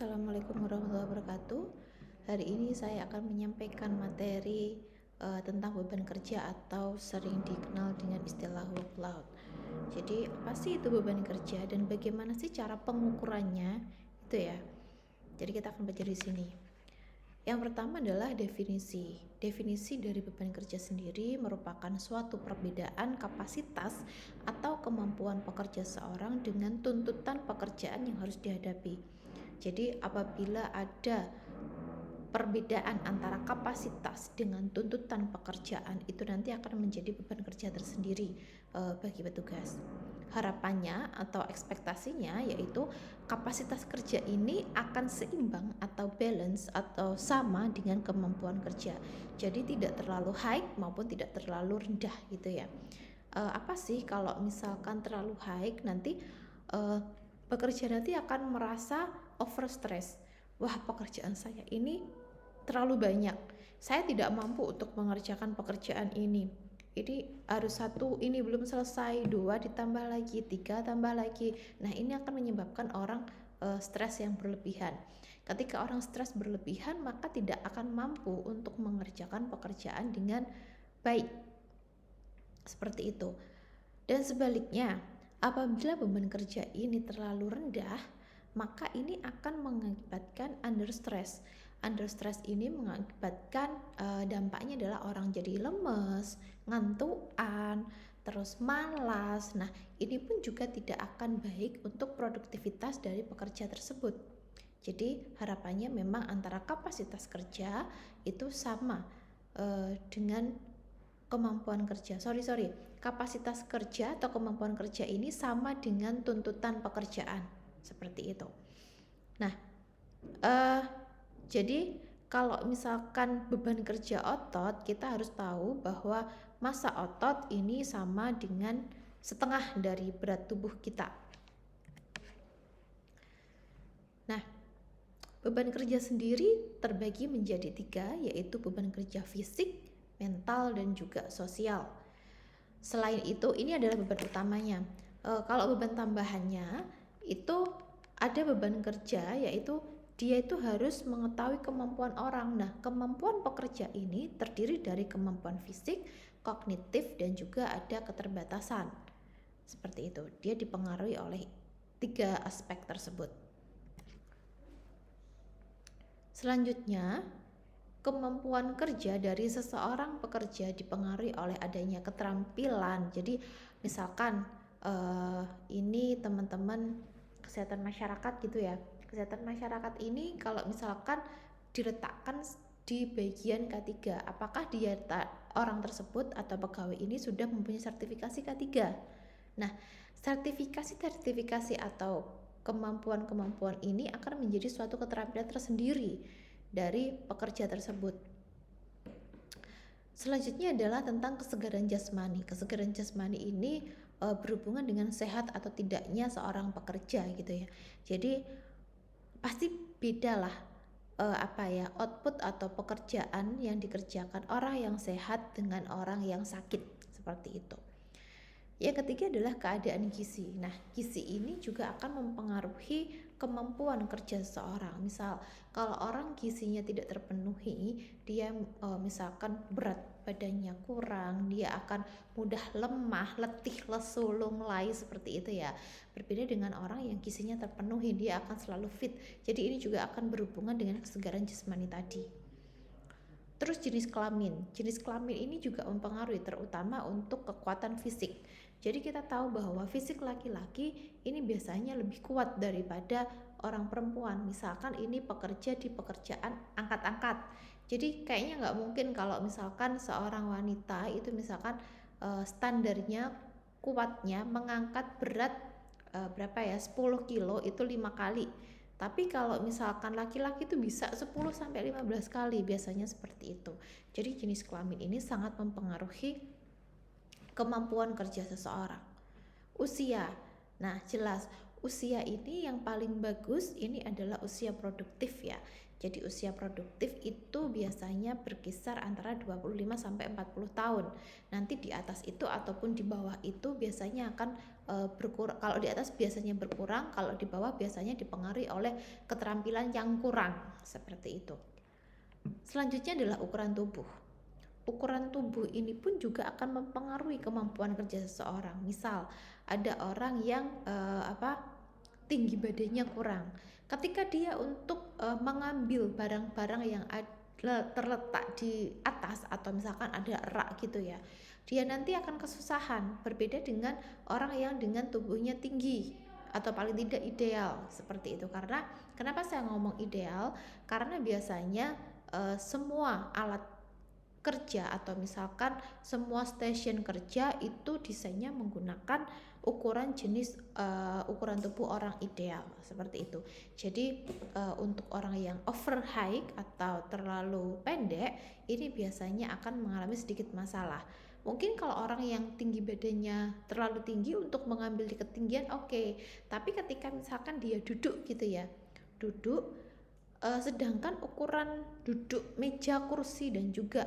Assalamualaikum warahmatullahi wabarakatuh. Hari ini saya akan menyampaikan materi tentang beban kerja atau sering dikenal dengan istilah workload. Jadi, apa sih itu beban kerja dan bagaimana sih cara pengukurannya? Itu ya. Jadi kita akan baca di sini. Yang pertama adalah definisi. Definisi dari beban kerja sendiri merupakan suatu perbedaan kapasitas atau kemampuan pekerja seorang dengan tuntutan pekerjaan yang harus dihadapi. Jadi apabila ada perbedaan antara kapasitas dengan tuntutan pekerjaan, itu nanti akan menjadi beban kerja tersendiri bagi petugas. Harapannya atau ekspektasinya yaitu kapasitas kerja ini akan seimbang atau balance atau sama dengan kemampuan kerja. Jadi tidak terlalu high maupun tidak terlalu rendah gitu ya. Apa sih kalau misalkan terlalu high nanti pekerja nanti akan merasa over stress. Wah, pekerjaan saya ini terlalu banyak. Saya tidak mampu untuk mengerjakan pekerjaan ini. Ini harus satu, ini belum selesai, 2 ditambah lagi, 3 tambah lagi. Nah, ini akan menyebabkan orang stres yang berlebihan. Ketika orang stres berlebihan, maka tidak akan mampu untuk mengerjakan pekerjaan dengan baik. Seperti itu. Dan sebaliknya, apabila beban kerja ini terlalu rendah, maka ini akan mengakibatkan under stress. Under stress ini mengakibatkan dampaknya adalah orang jadi lemes, ngantukan, terus malas. Nah, ini pun juga tidak akan baik untuk produktivitas dari pekerja tersebut. Jadi harapannya memang antara kapasitas kerja itu sama dengan kemampuan kerja. Kapasitas kerja atau kemampuan kerja ini sama dengan tuntutan pekerjaan. Seperti itu. Nah, jadi kalau misalkan beban kerja otot, kita harus tahu bahwa massa otot ini sama dengan setengah dari berat tubuh kita. Nah, beban kerja sendiri terbagi menjadi 3, yaitu beban kerja fisik, mental, dan juga sosial. Selain itu, ini adalah beban utamanya. Kalau beban tambahannya itu ada beban kerja, yaitu dia itu harus mengetahui kemampuan orang. Nah, kemampuan pekerja ini terdiri dari kemampuan fisik, kognitif, dan juga ada keterbatasan. Seperti itu. Dia dipengaruhi oleh 3 aspek tersebut. Selanjutnya, kemampuan kerja dari seseorang pekerja dipengaruhi oleh adanya keterampilan. Jadi misalkan ini teman-teman kesehatan masyarakat gitu ya. Kesehatan masyarakat ini kalau misalkan diletakkan di bagian K3, apakah dia orang tersebut atau pegawai ini sudah mempunyai sertifikasi K3? Nah, sertifikasi atau kemampuan-kemampuan ini akan menjadi suatu keterampilan tersendiri dari pekerja tersebut. Selanjutnya adalah tentang kesegaran jasmani. Kesegaran jasmani ini berhubungan dengan sehat atau tidaknya seorang pekerja gitu ya. Jadi pasti bedalah output atau pekerjaan yang dikerjakan orang yang sehat dengan orang yang sakit, seperti itu. Yang ketiga adalah keadaan gizi. Nah, gizi ini juga akan mempengaruhi kemampuan kerja seseorang. Misal, kalau orang gizinya tidak terpenuhi, dia misalkan berat badannya kurang, dia akan mudah lemah, letih, lesu, lunglai, seperti itu ya. Berbeda dengan orang yang gizinya terpenuhi, dia akan selalu fit. Jadi ini juga akan berhubungan dengan kesegaran jasmani tadi. Terus jenis kelamin. Jenis kelamin ini juga mempengaruhi terutama untuk kekuatan fisik. Jadi kita tahu bahwa fisik laki-laki ini biasanya lebih kuat daripada orang perempuan. Misalkan ini pekerja di pekerjaan angkat-angkat. Jadi kayaknya nggak mungkin kalau misalkan seorang wanita itu misalkan standarnya kuatnya mengangkat berat 10 kilo itu 5 kali. Tapi kalau misalkan laki-laki itu bisa 10-15 kali, biasanya seperti itu. Jadi jenis kelamin ini sangat mempengaruhi kemampuan kerja seseorang. Usia. Nah, jelas usia ini yang paling bagus ini adalah usia produktif ya. Jadi usia produktif itu biasanya berkisar antara 25 sampai 40 tahun. Nanti di atas itu ataupun di bawah itu biasanya akan berkurang. Kalau di atas biasanya berkurang, kalau di bawah biasanya dipengaruhi oleh keterampilan yang kurang, seperti itu. Selanjutnya adalah ukuran tubuh. Ukuran tubuh ini pun juga akan mempengaruhi kemampuan kerja seseorang. Misal ada orang yang tinggi badannya kurang. Ketika dia untuk mengambil barang-barang yang terletak di atas atau misalkan ada rak gitu ya, dia nanti akan kesusahan. Berbeda dengan orang yang dengan tubuhnya tinggi atau paling tidak ideal, seperti itu. Karena kenapa saya ngomong ideal? Karena biasanya semua alat kerja atau misalkan semua stasiun kerja itu desainnya menggunakan ukuran jenis ukuran tubuh orang ideal, seperti itu. Jadi untuk orang yang over height atau terlalu pendek ini biasanya akan mengalami sedikit masalah. Mungkin kalau orang yang tinggi badannya terlalu tinggi untuk mengambil di ketinggian oke. Tapi ketika misalkan dia duduk gitu ya, duduk sedangkan ukuran duduk meja kursi dan juga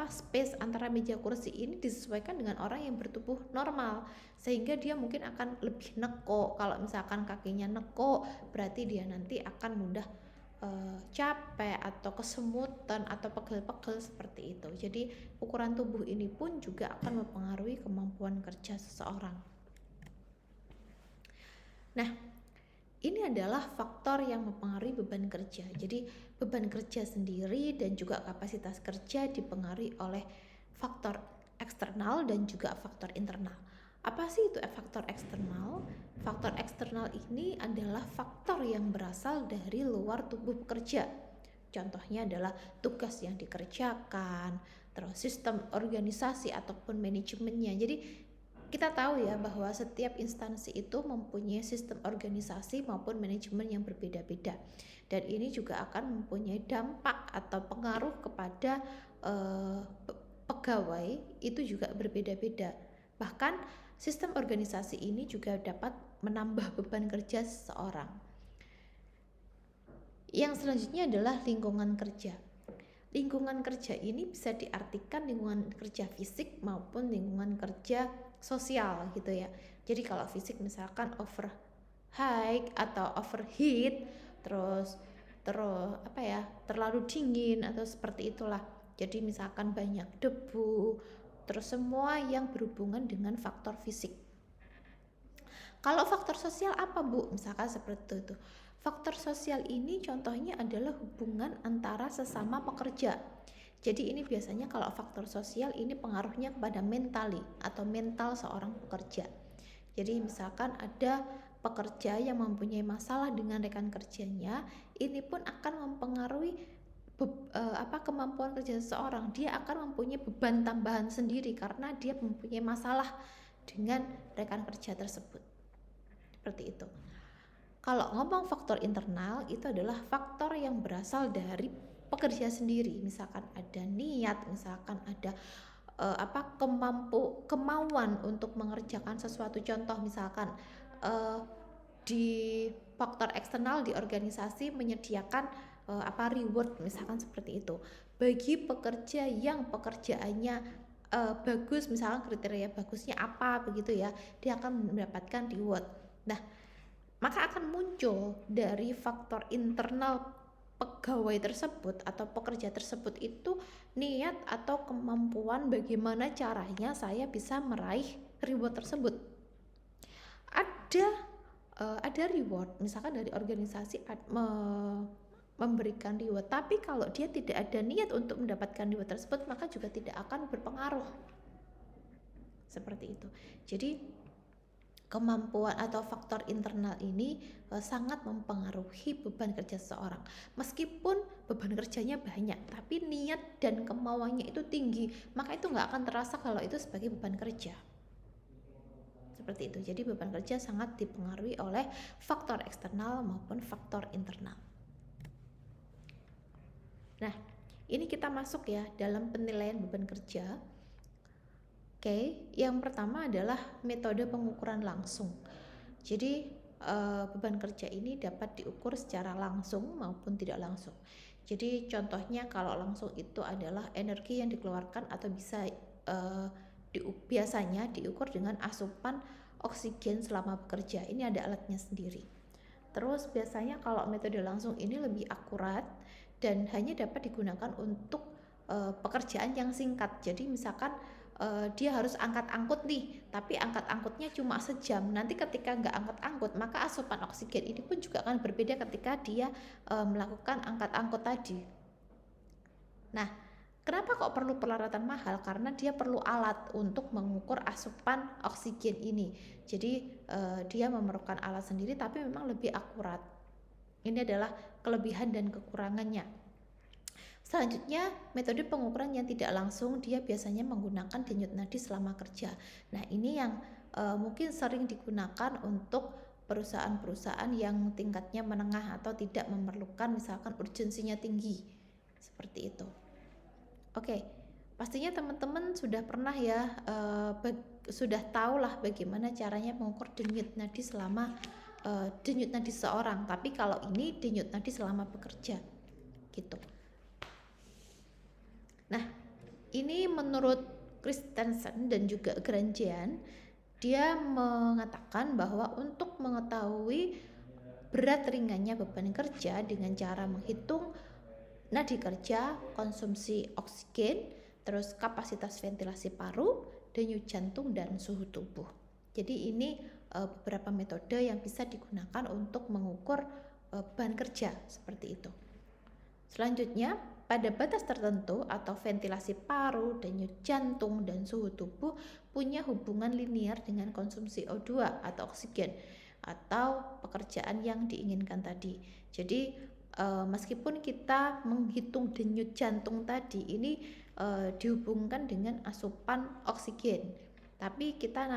space antara meja kursi ini disesuaikan dengan orang yang bertubuh normal, sehingga dia mungkin akan lebih nekuk. Kalau misalkan kakinya nekuk berarti dia nanti akan mudah capek atau kesemutan atau pegel-pegel, seperti itu. Jadi ukuran tubuh ini pun juga akan mempengaruhi kemampuan kerja seseorang. Nah, ini adalah faktor yang mempengaruhi beban kerja. Jadi beban kerja sendiri dan juga kapasitas kerja dipengaruhi oleh faktor eksternal dan juga faktor internal. Apa sih itu faktor eksternal? Faktor eksternal ini adalah faktor yang berasal dari luar tubuh pekerja. Contohnya adalah tugas yang dikerjakan, terus sistem organisasi ataupun manajemennya. Jadi kita tahu ya bahwa setiap instansi itu mempunyai sistem organisasi maupun manajemen yang berbeda-beda, dan ini juga akan mempunyai dampak atau pengaruh kepada pegawai itu juga berbeda-beda. Bahkan sistem organisasi ini juga dapat menambah beban kerja seseorang. Yang selanjutnya adalah lingkungan kerja. Lingkungan kerja ini bisa diartikan lingkungan kerja fisik maupun lingkungan kerja sosial gitu ya. Jadi kalau fisik misalkan over high atau overheat, terus terlalu dingin atau seperti itulah. Jadi misalkan banyak debu, terus semua yang berhubungan dengan faktor fisik. Kalau faktor sosial apa Bu? Misalkan seperti itu. Faktor sosial ini contohnya adalah hubungan antara sesama pekerja. Jadi ini biasanya kalau faktor sosial ini pengaruhnya kepada mentali atau mental seorang pekerja. Jadi misalkan ada pekerja yang mempunyai masalah dengan rekan kerjanya, ini pun akan mempengaruhi kemampuan kerja seseorang. Dia akan mempunyai beban tambahan sendiri karena dia mempunyai masalah dengan rekan kerja tersebut. Seperti itu. Kalau ngomong faktor internal itu adalah faktor yang berasal dari pekerja sendiri. Misalkan ada niat, misalkan ada kemauan untuk mengerjakan sesuatu. Contoh misalkan di faktor eksternal di organisasi menyediakan reward, misalkan seperti itu. Bagi pekerja yang pekerjaannya bagus, misalkan kriteria bagusnya apa begitu ya, dia akan mendapatkan reward. Nah, maka akan muncul dari faktor internal pegawai tersebut atau pekerja tersebut itu niat atau kemampuan bagaimana caranya saya bisa meraih reward tersebut. Ada reward misalkan dari organisasi memberikan reward, tapi kalau dia tidak ada niat untuk mendapatkan reward tersebut maka juga tidak akan berpengaruh. Seperti itu. Jadi kemampuan atau faktor internal ini sangat mempengaruhi beban kerja seseorang. Meskipun beban kerjanya banyak, tapi niat dan kemauannya itu tinggi, maka itu nggak akan terasa kalau itu sebagai beban kerja. Seperti itu. Jadi beban kerja sangat dipengaruhi oleh faktor eksternal maupun faktor internal. Nah, ini kita masuk ya dalam penilaian beban kerja. Oke, yang pertama adalah metode pengukuran langsung. Jadi beban kerja ini dapat diukur secara langsung maupun tidak langsung. Jadi contohnya kalau langsung itu adalah energi yang dikeluarkan atau bisa biasanya diukur dengan asupan oksigen selama bekerja. Ini ada alatnya sendiri. Terus biasanya kalau metode langsung ini lebih akurat dan hanya dapat digunakan untuk pekerjaan yang singkat. Jadi misalkan dia harus angkat-angkut nih, tapi angkat-angkutnya cuma sejam. Nanti ketika nggak angkut-angkut, maka asupan oksigen ini pun juga akan berbeda ketika dia melakukan angkat-angkut tadi. Nah, kenapa kok perlu peralatan mahal? Karena dia perlu alat untuk mengukur asupan oksigen ini. Jadi dia memerlukan alat sendiri, tapi memang lebih akurat. Ini adalah kelebihan dan kekurangannya. Selanjutnya, metode pengukuran yang tidak langsung, dia biasanya menggunakan denyut nadi selama kerja. Nah, ini yang mungkin sering digunakan untuk perusahaan-perusahaan yang tingkatnya menengah atau tidak memerlukan misalkan urgensinya tinggi. Seperti itu. Oke, pastinya teman-teman sudah pernah ya, sudah tahu lah bagaimana caranya mengukur denyut nadi selama denyut nadi seorang. Tapi kalau ini denyut nadi selama bekerja, gitu. Nah, ini menurut Christensen dan juga Grandjean, dia mengatakan bahwa untuk mengetahui berat ringannya beban kerja dengan cara menghitung nadi kerja, konsumsi oksigen, terus kapasitas ventilasi paru, denyut jantung, dan suhu tubuh. Jadi ini beberapa metode yang bisa digunakan untuk mengukur beban kerja seperti itu. Selanjutnya, pada batas tertentu atau ventilasi paru, denyut jantung, dan suhu tubuh punya hubungan linear dengan konsumsi O2 atau oksigen atau pekerjaan yang diinginkan tadi. Jadi meskipun kita menghitung denyut jantung tadi ini dihubungkan dengan asupan oksigen, tapi kita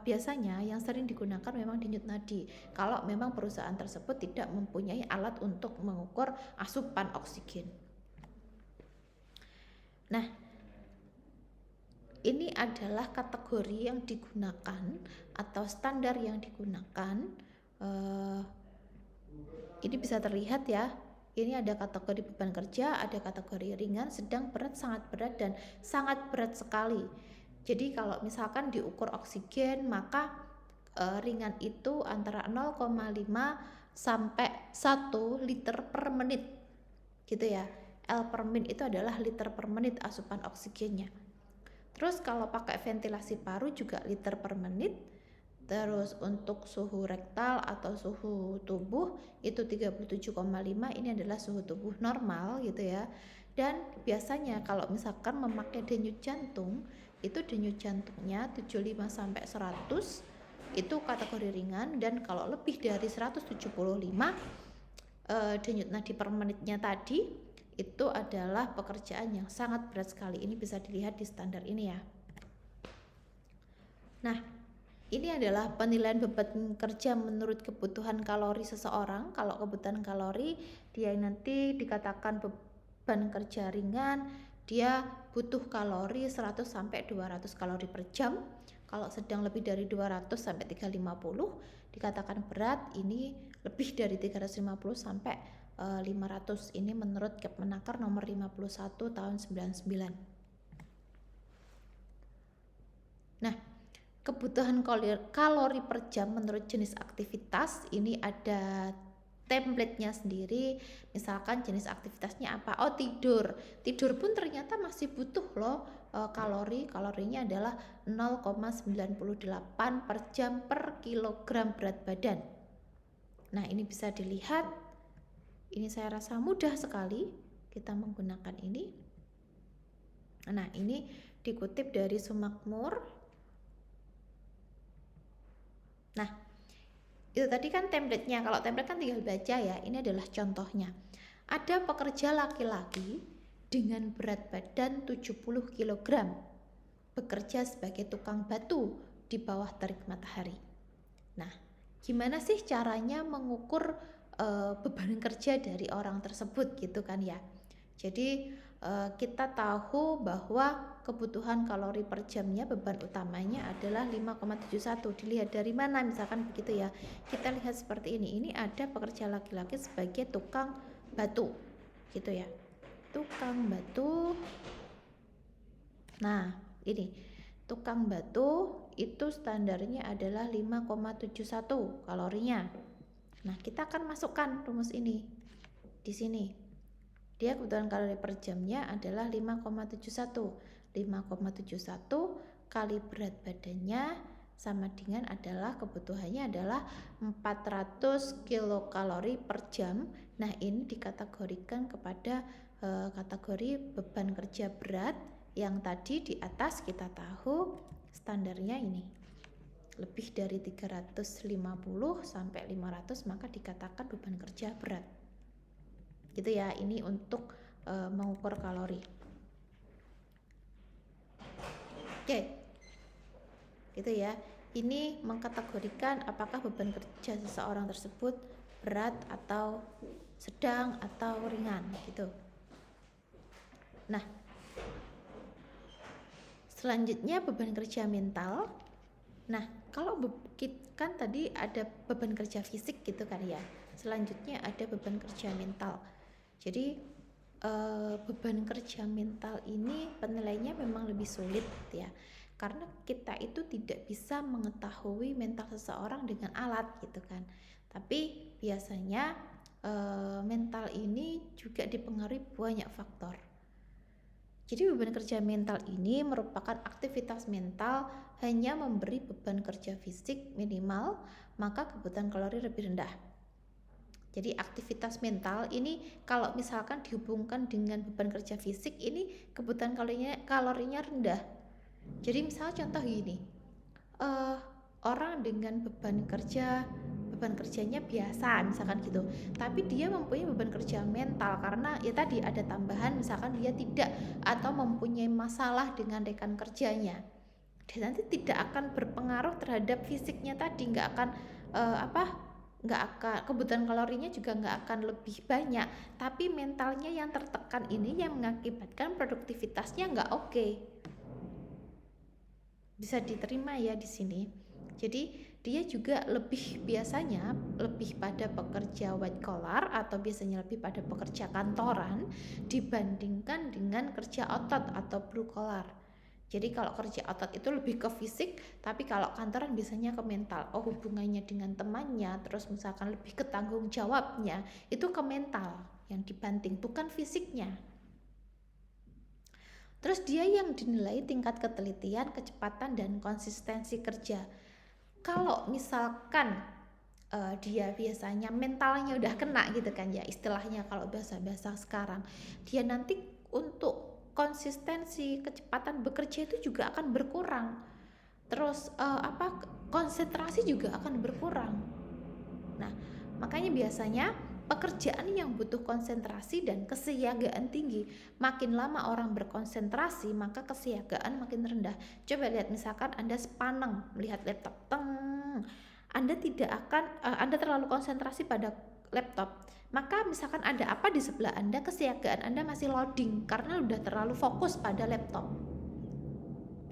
biasanya yang sering digunakan memang denyut nadi kalau memang perusahaan tersebut tidak mempunyai alat untuk mengukur asupan oksigen. Nah, ini adalah kategori yang digunakan atau standar yang digunakan. Ini bisa terlihat ya. Ini ada kategori beban kerja, ada kategori ringan, sedang, berat, sangat berat, dan sangat berat sekali. Jadi kalau misalkan diukur oksigen, maka ringan itu antara 0,5 sampai 1 liter per menit, gitu ya. L per min itu adalah liter per menit asupan oksigennya. Terus kalau pakai ventilasi paru juga liter per menit. Terus untuk suhu rektal atau suhu tubuh itu 37,5, ini adalah suhu tubuh normal gitu ya. Dan biasanya kalau misalkan memakai denyut jantung, itu denyut jantungnya 75 sampai 100 itu kategori ringan, dan kalau lebih dari 175 denyut nadi per menitnya tadi itu adalah pekerjaan yang sangat berat sekali. Ini bisa dilihat di standar ini ya. Nah, ini adalah penilaian beban kerja menurut kebutuhan kalori seseorang. Kalau kebutuhan kalori, dia nanti dikatakan beban kerja ringan, dia butuh kalori 100 sampai 200 kalori per jam. Kalau sedang lebih dari 200 sampai 350, dikatakan berat, ini lebih dari 350 sampai 500. Ini menurut Kepmenaker nomor 51 tahun 99. Nah, kebutuhan kalori per jam menurut jenis aktivitas ini ada template-nya sendiri. Misalkan jenis aktivitasnya apa? Oh, tidur pun ternyata masih butuh loh kalorinya adalah 0,98 per jam per kilogram berat badan. Nah, ini bisa dilihat. Ini saya rasa mudah sekali kita menggunakan ini. Nah, ini dikutip dari Sumakmur. Nah, itu tadi kan template-nya. Kalau template kan tinggal baca ya. Ini adalah contohnya. Ada pekerja laki-laki dengan berat badan 70 kg bekerja sebagai tukang batu di bawah terik matahari. Nah, gimana sih caranya mengukur beban kerja dari orang tersebut gitu kan ya. Jadi kita tahu bahwa kebutuhan kalori per jamnya beban utamanya adalah 5,71. Dilihat dari mana misalkan begitu ya. Kita lihat seperti ini. Ini ada pekerja laki-laki sebagai tukang batu. Gitu ya. Tukang batu. Nah, ini tukang batu itu standarnya adalah 5,71 kalorinya. Nah, kita akan masukkan rumus ini di sini. Dia kebutuhan kalori per jamnya adalah 5,71. 5,71 kali berat badannya sama dengan adalah kebutuhannya adalah 400 kilokalori per jam. Nah, ini dikategorikan kepada kategori beban kerja berat yang tadi di atas kita tahu standarnya ini. Lebih dari 350 sampai 500 maka dikatakan beban kerja berat. Gitu ya, ini untuk mengukur kalori. Oke. Gitu ya. Ini mengkategorikan apakah beban kerja seseorang tersebut berat atau sedang atau ringan gitu. Nah, selanjutnya beban kerja mental. Nah, kalau kan tadi ada beban kerja fisik gitu kan ya. Selanjutnya ada beban kerja mental. Jadi beban kerja mental ini penilaiannya memang lebih sulit ya, karena kita itu tidak bisa mengetahui mental seseorang dengan alat gitu kan. Tapi biasanya mental ini juga dipengaruhi banyak faktor. Jadi beban kerja mental ini merupakan aktivitas mental hanya memberi beban kerja fisik minimal, maka kebutuhan kalori lebih rendah. Jadi aktivitas mental ini kalau misalkan dihubungkan dengan beban kerja fisik ini kebutuhan kalorinya rendah. Jadi misalnya contoh gini, orang dengan beban kerjanya biasa misalkan gitu, tapi dia mempunyai beban kerja mental karena ya tadi ada tambahan misalkan dia tidak atau mempunyai masalah dengan rekan kerjanya, dan nanti tidak akan berpengaruh terhadap fisiknya tadi, nggak akan kebutuhan kalorinya juga nggak akan lebih banyak, tapi mentalnya yang tertekan ini yang mengakibatkan produktivitasnya nggak oke. Bisa diterima ya di sini. Jadi dia juga biasanya lebih pada pekerja white collar atau biasanya lebih pada pekerja kantoran dibandingkan dengan kerja otot atau blue collar. Jadi kalau kerja otot itu lebih ke fisik, tapi kalau kantoran biasanya ke mental. Oh, hubungannya dengan temannya, terus misalkan lebih ke tanggung jawabnya, itu ke mental yang dibanting, bukan fisiknya. Terus dia yang dinilai tingkat ketelitian, kecepatan, dan konsistensi kerja. Kalau misalkan dia biasanya mentalnya udah kena gitu kan ya, istilahnya kalau bahasa-bahasa sekarang, dia nanti untuk konsistensi kecepatan bekerja itu juga akan berkurang. Terus konsentrasi juga akan berkurang. Nah, makanya biasanya pekerjaan yang butuh konsentrasi dan kesiagaan tinggi, makin lama orang berkonsentrasi maka kesiagaan makin rendah. Coba lihat misalkan Anda sepaneng melihat laptop, Anda terlalu konsentrasi pada laptop, maka misalkan ada apa di sebelah Anda, kesiagaan Anda masih loading karena udah terlalu fokus pada laptop.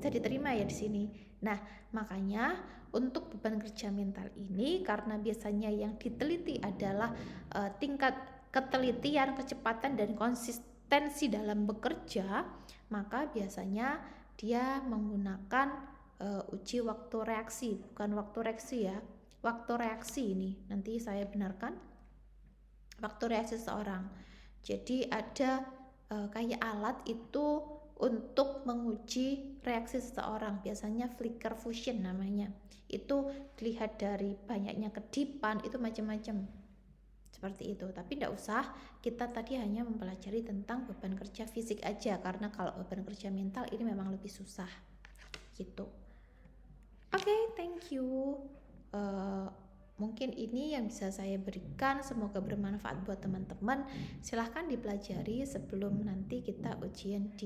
Bisa diterima ya di sini. Nah, makanya untuk beban kerja mental ini karena biasanya yang diteliti adalah tingkat ketelitian, kecepatan, dan konsistensi dalam bekerja, maka biasanya dia menggunakan uji waktu reaksi, bukan waktu reaksi ya. Waktu reaksi ini nanti saya benarkan. Waktu reaksi seseorang. Jadi ada kayak alat itu untuk menguji reaksi seseorang, biasanya flicker fusion namanya. Itu dilihat dari banyaknya kedipan, itu macam-macam seperti itu. Tapi tidak usah, kita tadi hanya mempelajari tentang beban kerja fisik aja, karena kalau beban kerja mental ini memang lebih susah gitu. Oke, thank you. Mungkin ini yang bisa saya berikan, semoga bermanfaat buat teman-teman. Silahkan dipelajari sebelum nanti kita ujian di